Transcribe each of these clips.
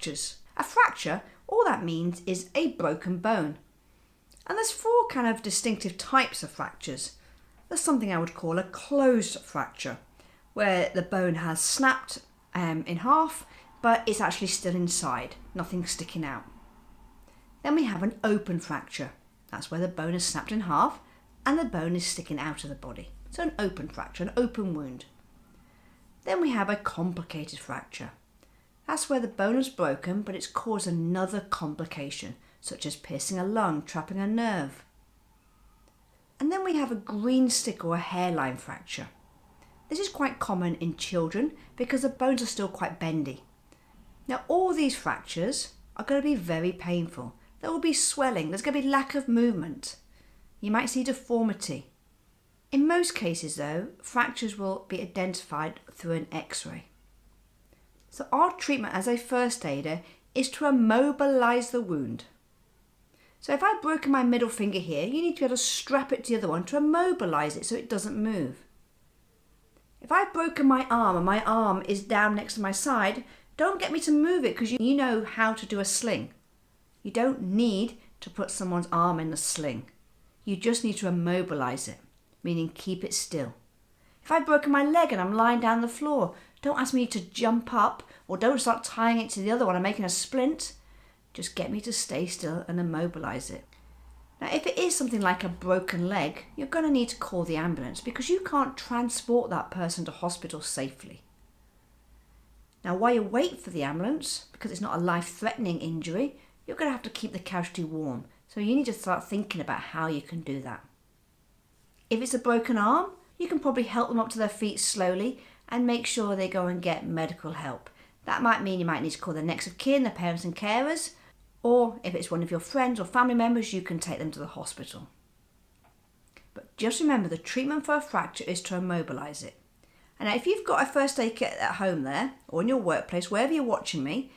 fractures. A fracture, all that means is a broken bone. And there's 4 kind of distinctive types of fractures. There's something I would call a closed fracture, where the bone has snapped in half, but it's actually still inside, nothing sticking out. Then we have an open fracture. That's where the bone is snapped in half and the bone is sticking out of the body. So an open fracture, an open wound. Then we have a complicated fracture. That's where the bone is broken, but it's caused another complication, such as piercing a lung, trapping a nerve. And then we have a green stick or a hairline fracture. This is quite common in children because the bones are still quite bendy. Now all these fractures are going to be very painful. There will be swelling, there's going to be lack of movement. You might see deformity. In most cases though, fractures will be identified through an X-ray. So our treatment as a first aider is to immobilise the wound. So if I've broken my middle finger here, you need to be able to strap it to the other one to immobilise it so it doesn't move. If I've broken my arm and my arm is down next to my side, don't get me to move it because you know how to do a sling. You don't need to put someone's arm in a sling. You just need to immobilise it, meaning keep it still. If I've broken my leg and I'm lying down the floor, don't ask me to jump up or don't start tying it to the other one and making a splint. Just get me to stay still and immobilise it. Now if it is something like a broken leg, you're going to need to call the ambulance because you can't transport that person to hospital safely. Now while you wait for the ambulance, because it's not a life-threatening injury, you're going to have to keep the casualty warm. So you need to start thinking about how you can do that. If it's a broken arm, you can probably help them up to their feet slowly and make sure they go and get medical help. That might mean you might need to call the next of kin, the parents and carers, or if it's one of your friends or family members, you can take them to the hospital. But just remember, the treatment for a fracture is to immobilise it. And now if you've got a first aid kit at home there, or in your workplace, wherever you're watching me,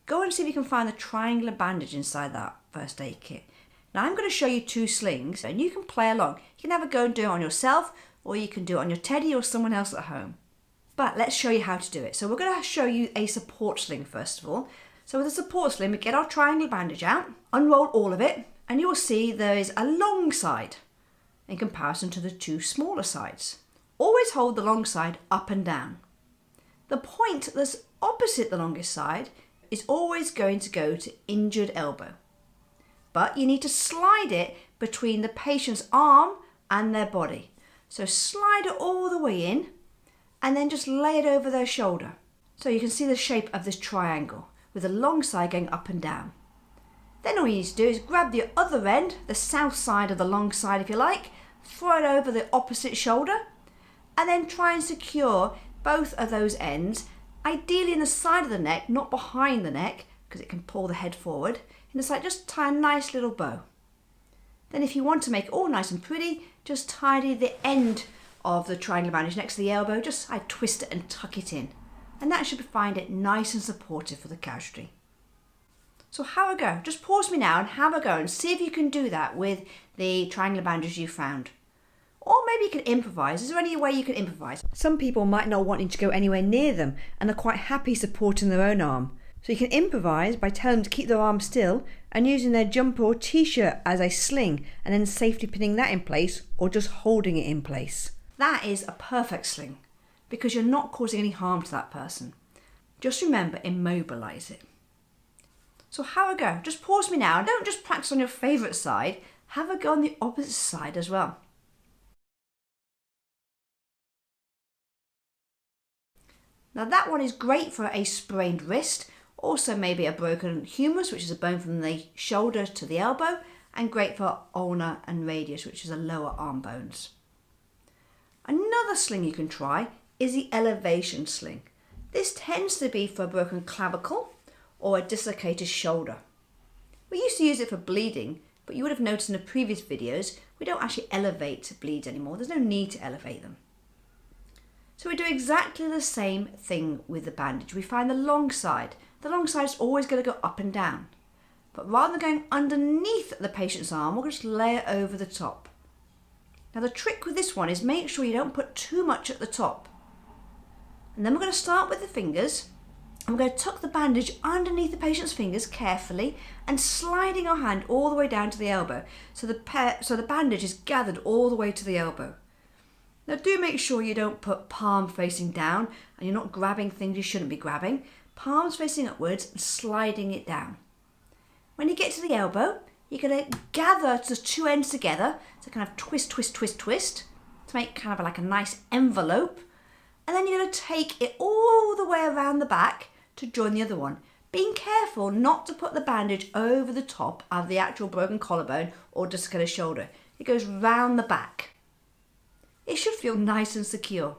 go and see if you can find the triangular bandage inside that first aid kit. Now I'm going to show you 2 slings and you can play along. You can have a go and do it on yourself, or you can do it on your teddy or someone else at home. But let's show you how to do it. So we're going to show you a support sling first of all. So with a support sling, we get our triangle bandage out, unroll all of it, and you will see there is a long side in comparison to the 2 smaller sides. Always hold the long side up and down. The point that's opposite the longest side is always going to go to injured elbow. But you need to slide it between the patient's arm and their body. So slide it all the way in and then just lay it over their shoulder. So you can see the shape of this triangle with the long side going up and down. Then all you need to do is grab the other end, the south side of the long side if you like, throw it over the opposite shoulder and then try and secure both of those ends, ideally in the side of the neck, not behind the neck because it can pull the head forward. In the side, just tie a nice little bow. Then if you want to make it all nice and pretty, just tidy the end of the triangular bandage next to the elbow, just twist it and tuck it in. And that should find it nice and supportive for the casualty. So have a go. Just pause me now and have a go and see if you can do that with the triangular bandage you found. Or maybe you can improvise. Is there any way you can improvise? Some people might not wanting to go anywhere near them and are quite happy supporting their own arm. So you can improvise by telling them to keep their arm still and using their jumper or t-shirt as a sling and then safely pinning that in place or just holding it in place. That is a perfect sling because you're not causing any harm to that person. Just remember, immobilise it. So have a go. Just pause me now. Don't just practice on your favourite side. Have a go on the opposite side as well. Now that one is great for a sprained wrist, also maybe a broken humerus, which is a bone from the shoulder to the elbow, and great for ulnar and radius, which is the lower arm bones. Another sling you can try is the elevation sling. This tends to be for a broken clavicle or a dislocated shoulder. We used to use it for bleeding, but you would have noticed in the previous videos, we don't actually elevate bleeds anymore. There's no need to elevate them. So we do exactly the same thing with the bandage. We find the long side. The long side is always going to go up and down. But rather than going underneath the patient's arm, we'll just lay it over the top. Now the trick with this one is make sure you don't put too much at the top. And then we're going to start with the fingers And we're going to tuck the bandage underneath the patient's fingers carefully and sliding our hand all the way down to the elbow. So the bandage is gathered all the way to the elbow. Now do make sure you don't put palm facing down and you're not grabbing things you shouldn't be grabbing. Palms facing upwards and sliding it down. When you get to the elbow, you're going to gather the two ends together, so kind of twist, twist, twist, twist, to make kind of like a nice envelope. And then you're going to take it all the way around the back to join the other one. Being careful not to put the bandage over the top of the actual broken collarbone or dislocated shoulder. It goes round the back. It should feel nice and secure.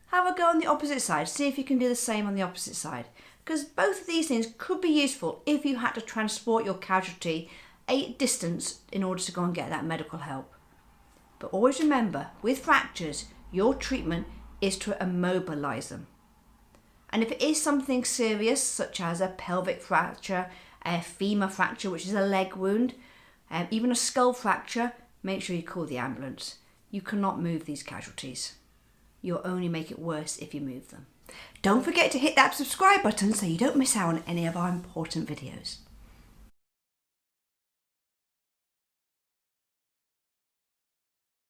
Have a go on the opposite side. See if you can do the same on the opposite side. Because both of these things could be useful if you had to transport your casualty a distance in order to go and get that medical help. But always remember, with fractures, your treatment is to immobilise them. And if it is something serious, such as a pelvic fracture, a femur fracture, which is a leg wound, even a skull fracture, make sure you call the ambulance. You cannot move these casualties. You'll only make it worse if you move them. Don't forget to hit that subscribe button so you don't miss out on any of our important videos.